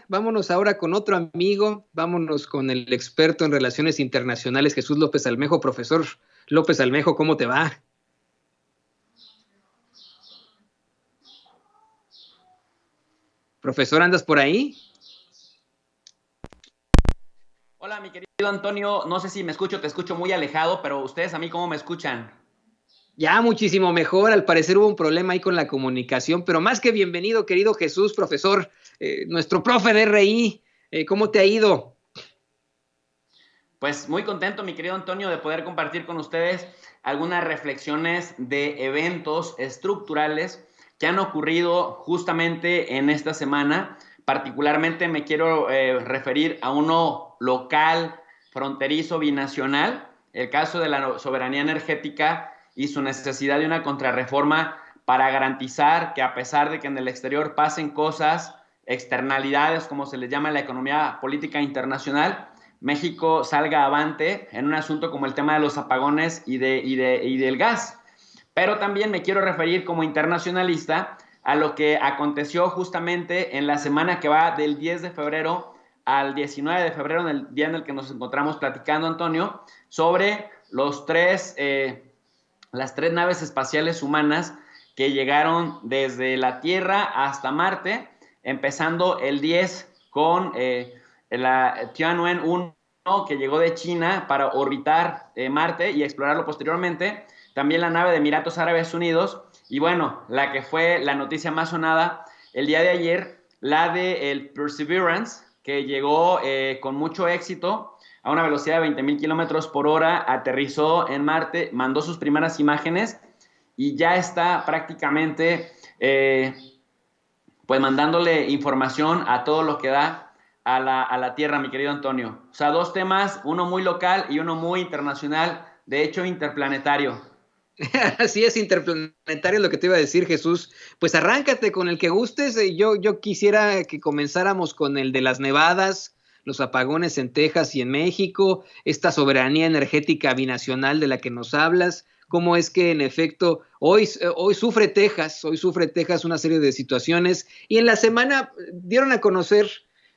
Vámonos ahora con otro amigo, vámonos con el experto en relaciones internacionales, Jesús López Almejo. Profesor López Almejo, ¿cómo te va? Profesor, ¿andas por ahí? Hola, mi querido Antonio, no sé si me escucho, te escucho muy alejado, pero ustedes a mí, ¿cómo me escuchan? Ya muchísimo mejor, al parecer hubo un problema ahí con la comunicación, pero más que bienvenido, querido Jesús, profesor, nuestro profe de RI, ¿cómo te ha ido? Pues muy contento, mi querido Antonio, de poder compartir con ustedes algunas reflexiones de eventos estructurales que han ocurrido justamente en esta semana. Particularmente me quiero referir a uno local, fronterizo, binacional, el caso de la soberanía energética y su necesidad de una contrarreforma para garantizar que, a pesar de que en el exterior pasen cosas, externalidades, como se les llama en la economía política internacional, México salga avante en un asunto como el tema de los apagones y del gas. Pero también me quiero referir como internacionalista a lo que aconteció justamente en la semana que va del 10 de febrero al 19 de febrero, en el día en el que nos encontramos platicando, Antonio, sobre las tres naves espaciales humanas que llegaron desde la Tierra hasta Marte, empezando el 10 con la Tianwen-1, que llegó de China para orbitar Marte y explorarlo posteriormente. También la nave de Emiratos Árabes Unidos. Y bueno, la que fue la noticia más sonada el día de ayer, la de el Perseverance, que llegó con mucho éxito a una velocidad de 20,000 kilómetros por hora, aterrizó en Marte, mandó sus primeras imágenes y ya está prácticamente pues mandándole información a todo lo que da a la Tierra, mi querido Antonio. O sea, dos temas, uno muy local y uno muy internacional, de hecho interplanetario. Así es, interplanetario lo que te iba a decir, Jesús. Pues arráncate con el que gustes. Yo quisiera que comenzáramos con el de las nevadas, los apagones en Texas y en México, esta soberanía energética binacional de la que nos hablas. Cómo es que en efecto hoy sufre Texas una serie de situaciones y en la semana dieron a conocer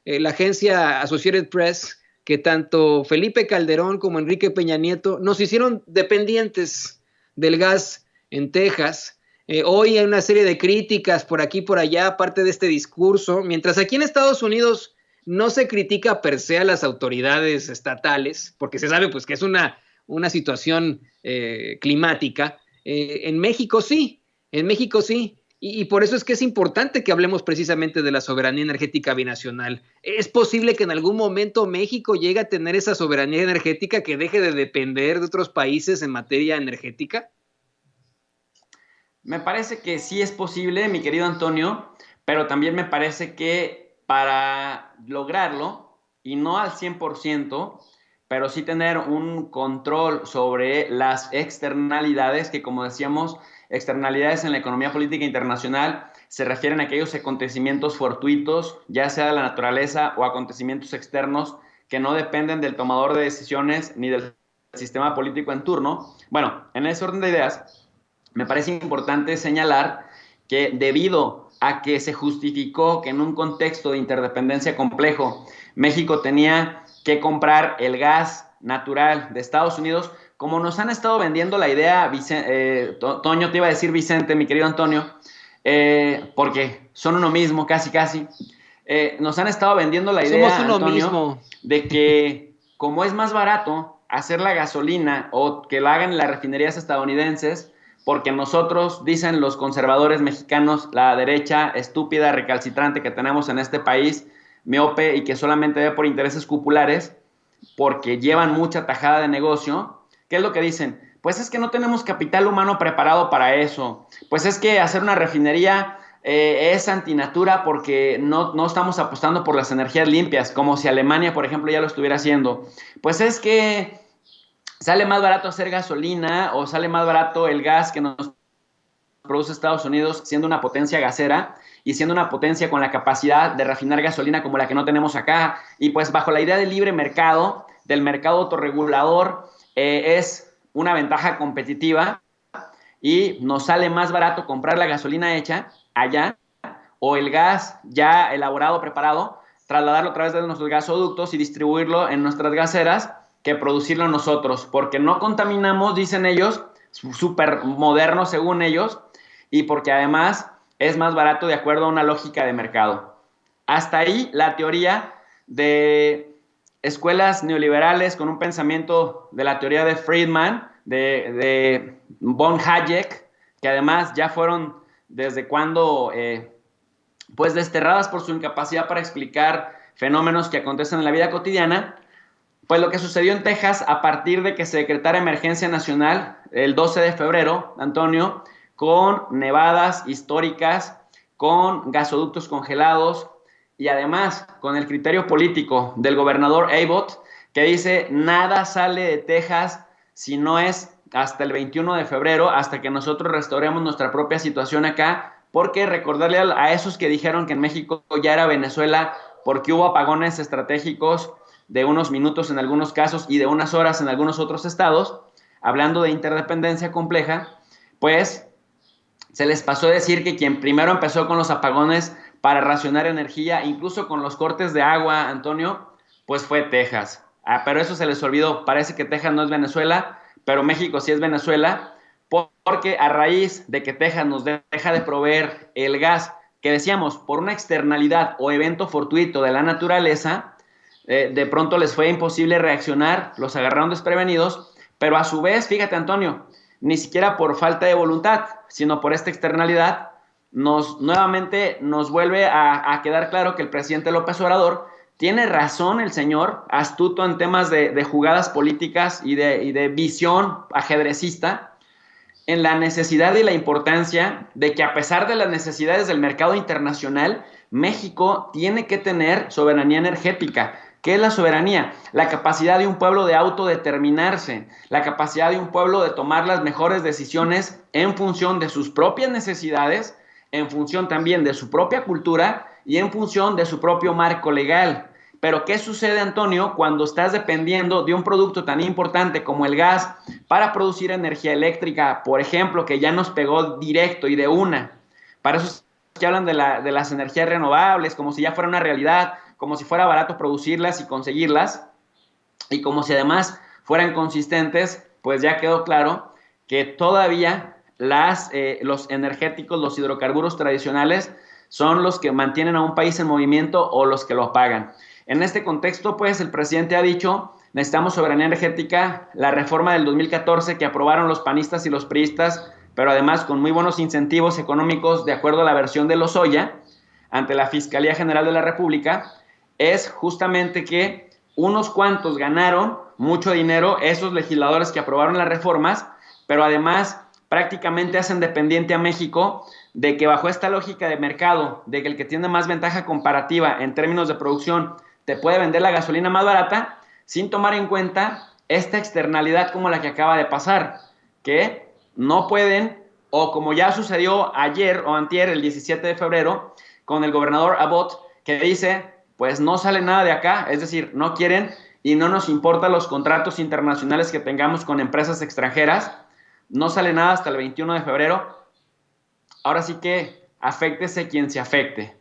la agencia Associated Press que tanto Felipe Calderón como Enrique Peña Nieto nos hicieron dependientes del gas en Texas. Hoy hay una serie de críticas por aquí y por allá, aparte de este discurso, mientras aquí en Estados Unidos no se critica per se a las autoridades estatales, porque se sabe pues que es una situación climática. En México sí, y por eso es que es importante que hablemos precisamente de la soberanía energética binacional. ¿Es posible que en algún momento México llegue a tener esa soberanía energética que deje de depender de otros países en materia energética? Me parece que sí es posible, mi querido Antonio, pero también me parece que para lograrlo, y no al 100%, pero sí tener un control sobre las externalidades, que como decíamos, externalidades en la economía política internacional se refieren a aquellos acontecimientos fortuitos, ya sea de la naturaleza o acontecimientos externos que no dependen del tomador de decisiones ni del sistema político en turno. Bueno, en ese orden de ideas, me parece importante señalar que, debido a que se justificó que en un contexto de interdependencia complejo México tenía que comprar el gas natural de Estados Unidos, como nos han estado vendiendo la idea, Toño, te iba a decir Vicente, mi querido Antonio, porque son uno mismo, casi casi, nos han estado vendiendo la Somos idea, uno Antonio, mismo. de que como es más barato hacer la gasolina o que la hagan en las refinerías estadounidenses, porque nosotros, dicen los conservadores mexicanos, la derecha estúpida, recalcitrante que tenemos en este país, miope y que solamente ve por intereses cupulares, porque llevan mucha tajada de negocio, ¿qué es lo que dicen? Pues es que no tenemos capital humano preparado para eso. Pues es que hacer una refinería es antinatura porque no estamos apostando por las energías limpias, como si Alemania, por ejemplo, ya lo estuviera haciendo. Pues es que sale más barato hacer gasolina o sale más barato el gas que nos produce Estados Unidos, siendo una potencia gasera y siendo una potencia con la capacidad de refinar gasolina como la que no tenemos acá. Y pues bajo la idea del libre mercado, del mercado autorregulador, es una ventaja competitiva y nos sale más barato comprar la gasolina hecha allá o el gas ya elaborado, preparado, trasladarlo a través de nuestros gasoductos y distribuirlo en nuestras gaseras que producirlo nosotros, porque no contaminamos, dicen ellos, súper moderno según ellos, y porque además es más barato de acuerdo a una lógica de mercado. Hasta ahí la teoría de escuelas neoliberales con un pensamiento de la teoría de Friedman, de von Hayek, que además ya fueron desde cuando pues desterradas por su incapacidad para explicar fenómenos que acontecen en la vida cotidiana. Pues lo que sucedió en Texas a partir de que se decretara emergencia nacional el 12 de febrero, Antonio, con nevadas históricas, con gasoductos congelados y además con el criterio político del gobernador Abbott, que dice nada sale de Texas si no es hasta el 21 de febrero, hasta que nosotros restauremos nuestra propia situación acá, porque recordarle a esos que dijeron que en México ya era Venezuela porque hubo apagones estratégicos de unos minutos en algunos casos y de unas horas en algunos otros estados, hablando de interdependencia compleja, pues se les pasó a decir que quien primero empezó con los apagones para racionar energía, incluso con los cortes de agua, Antonio, pues fue Texas. Pero eso se les olvidó, parece que Texas no es Venezuela, pero México sí es Venezuela, porque a raíz de que Texas nos deja de proveer el gas, que decíamos, por una externalidad o evento fortuito de la naturaleza, de pronto les fue imposible reaccionar, los agarraron desprevenidos, pero a su vez, fíjate Antonio, ni siquiera por falta de voluntad, sino por esta externalidad, nuevamente nos vuelve a quedar claro que el presidente López Obrador tiene razón, el señor, astuto en temas de jugadas políticas y de visión ajedrecista, en la necesidad y la importancia de que a pesar de las necesidades del mercado internacional, México tiene que tener soberanía energética. ¿Qué es la soberanía? La capacidad de un pueblo de autodeterminarse, la capacidad de un pueblo de tomar las mejores decisiones en función de sus propias necesidades, en función también de su propia cultura y en función de su propio marco legal. Pero ¿qué sucede, Antonio, cuando estás dependiendo de un producto tan importante como el gas para producir energía eléctrica, por ejemplo, que ya nos pegó directo y de una? Para eso es que hablan de las energías renovables, como si ya fuera una realidad, como si fuera barato producirlas y conseguirlas, y como si además fueran consistentes, pues ya quedó claro que todavía los energéticos, los hidrocarburos tradicionales, son los que mantienen a un país en movimiento o los que lo apagan. En este contexto, pues, el presidente ha dicho, necesitamos soberanía energética, la reforma del 2014 que aprobaron los panistas y los priistas, pero además con muy buenos incentivos económicos de acuerdo a la versión de Lozoya, ante la Fiscalía General de la República, es justamente que unos cuantos ganaron mucho dinero, esos legisladores que aprobaron las reformas, pero además prácticamente hacen dependiente a México de que bajo esta lógica de mercado, de que el que tiene más ventaja comparativa en términos de producción te puede vender la gasolina más barata, sin tomar en cuenta esta externalidad como la que acaba de pasar, que no pueden, o como ya sucedió ayer o antier, el 17 de febrero, con el gobernador Abbott, que dice, pues no sale nada de acá, es decir, no quieren y no nos importan los contratos internacionales que tengamos con empresas extranjeras, no sale nada hasta el 21 de febrero, ahora sí que aféctese quien se afecte.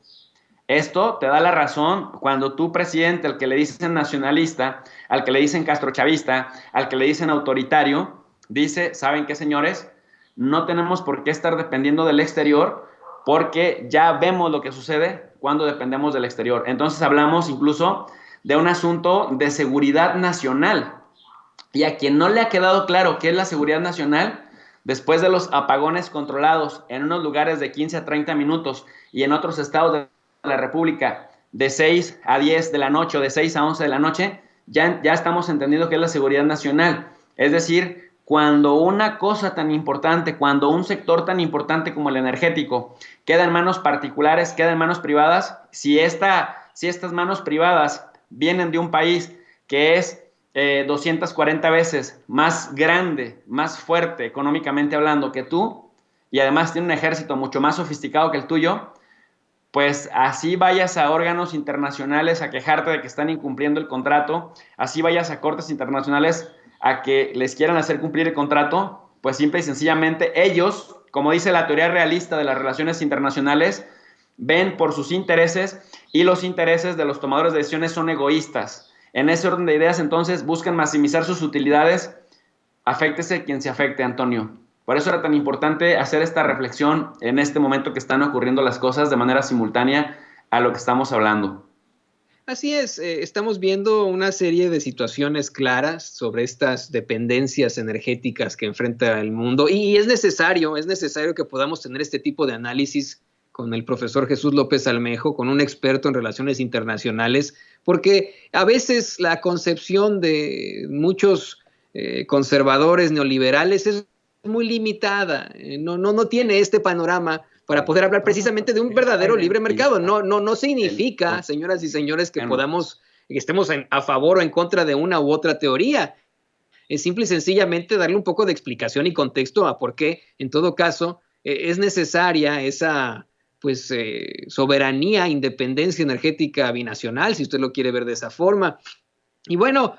Esto te da la razón cuando tu presidente, al que le dicen nacionalista, al que le dicen castrochavista, al que le dicen autoritario, dice, ¿saben qué, señores? No tenemos por qué estar dependiendo del exterior porque ya vemos lo que sucede cuando dependemos del exterior. Entonces hablamos incluso de un asunto de seguridad nacional. Y a quien no le ha quedado claro qué es la seguridad nacional, después de los apagones controlados en unos lugares de 15 a 30 minutos y en otros estados de la República de 6 a 10 de la noche o de 6 a 11 de la noche, ya estamos entendiendo qué es la seguridad nacional. Es decir, cuando una cosa tan importante, cuando un sector tan importante como el energético queda en manos particulares, queda en manos privadas, si estas manos privadas vienen de un país que es 240 veces más grande, más fuerte económicamente hablando que tú, y además tiene un ejército mucho más sofisticado que el tuyo, pues así vayas a órganos internacionales a quejarte de que están incumpliendo el contrato, así vayas a cortes internacionales a que les quieran hacer cumplir el contrato, pues simple y sencillamente ellos, como dice la teoría realista de las relaciones internacionales, ven por sus intereses y los intereses de los tomadores de decisiones son egoístas. En ese orden de ideas, entonces, buscan maximizar sus utilidades, aféctese quien se afecte, Antonio. Por eso era tan importante hacer esta reflexión en este momento que están ocurriendo las cosas de manera simultánea a lo que estamos hablando. Así es, estamos viendo una serie de situaciones claras sobre estas dependencias energéticas que enfrenta el mundo y es necesario que podamos tener este tipo de análisis con el profesor Jesús López Almejo, con un experto en relaciones internacionales, porque a veces la concepción de muchos conservadores neoliberales es muy limitada, no tiene este panorama para poder hablar precisamente de un verdadero libre mercado. No significa, señoras y señores, que estemos a favor o en contra de una u otra teoría. Es simple y sencillamente darle un poco de explicación y contexto a por qué, en todo caso, es necesaria esa soberanía, independencia energética binacional, si usted lo quiere ver de esa forma. Y bueno,